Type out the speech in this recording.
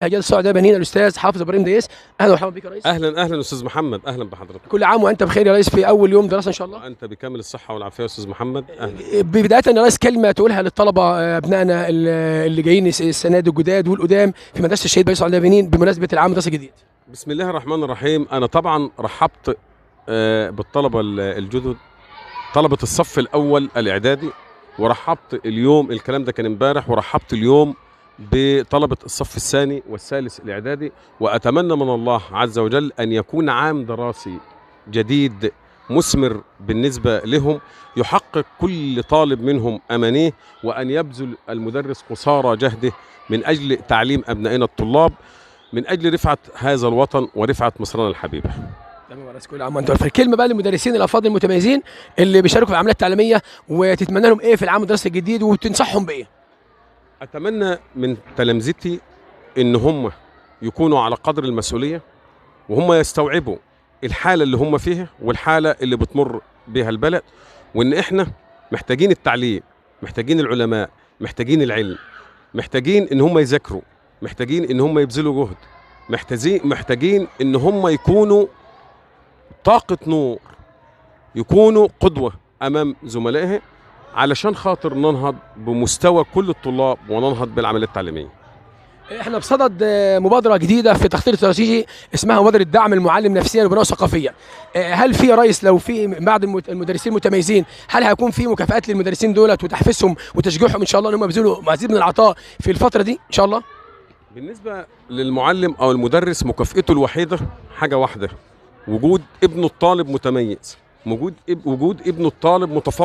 اجازه السعوديه بنين الاستاذ حافظ ابراهيم ديس. اهلا ومرحبا بك يا ريس. اهلا استاذ محمد، اهلا بحضرتك. كل عام وانت بخير يا ريس في اول يوم دراسه ان شاء الله. انت بكامل الصحه والعافيه يا استاذ محمد. اهلا. بدايه يا ريس كلمه تقولها للطلبه ابنائنا اللي جايين السنه دي الجداد والقدام في مدرسه الشهيد بيس السعوديه بنين بمناسبه العام الدراسي الجديد. بسم الله الرحمن الرحيم. انا طبعا رحبت بالطلبه الجدد، طلبه الصف الاول الاعدادي، ورحبت اليوم، الكلام ده كان امبارح، ورحبت اليوم بطلبة الصف الثاني والثالث الإعدادي. وأتمنى من الله عز وجل أن يكون عام دراسي جديد مثمر بالنسبة لهم، يحقق كل طالب منهم أمانيه، وأن يبذل المدرس قصارى جهده من أجل تعليم أبنائنا الطلاب، من أجل رفعة هذا الوطن ورفعة مصرنا الحبيبة. تمام يا ريس، كل عام وانت بخير. كلمه بقى للمدرسين الافاضل المتميزين اللي بيشاركوا في العمليات التعليميه، وتتمنى لهم ايه في العام الدراسي الجديد وتنصحهم بايه؟ أتمنى من تلامذتي إن هم يكونوا على قدر المسؤولية، وهم يستوعبوا الحالة اللي هم فيها والحالة اللي بتمر بها البلد، وإن إحنا محتاجين التعليم، محتاجين العلماء، محتاجين العلم، محتاجين إن هم يذاكروا، محتاجين إن هم يبذلوا جهد، محتاجين إن هم يكونوا طاقة نور، يكونوا قدوة أمام زملائهم، علشان خاطر ننهض بمستوى كل الطلاب وننهض بالعملية التعليمية. احنا بصدد مبادره جديده في تخطيط استراتيجي اسمها مبادره دعم المعلم نفسيا وبناء ثقافيا. هل في يا ريس لو في بعض المدرسين المتميزين، هل هيكون في مكافآت للمدرسين دولت وتحفيزهم وتشجيعهم ان شاء الله ان هم يبذلوا مزيد من العطاء في الفتره دي ان شاء الله؟ بالنسبة للمعلم او المدرس مكافئته الوحيدة حاجة واحدة: وجود ابن الطالب متميز، وجود ابن الطالب متفوق.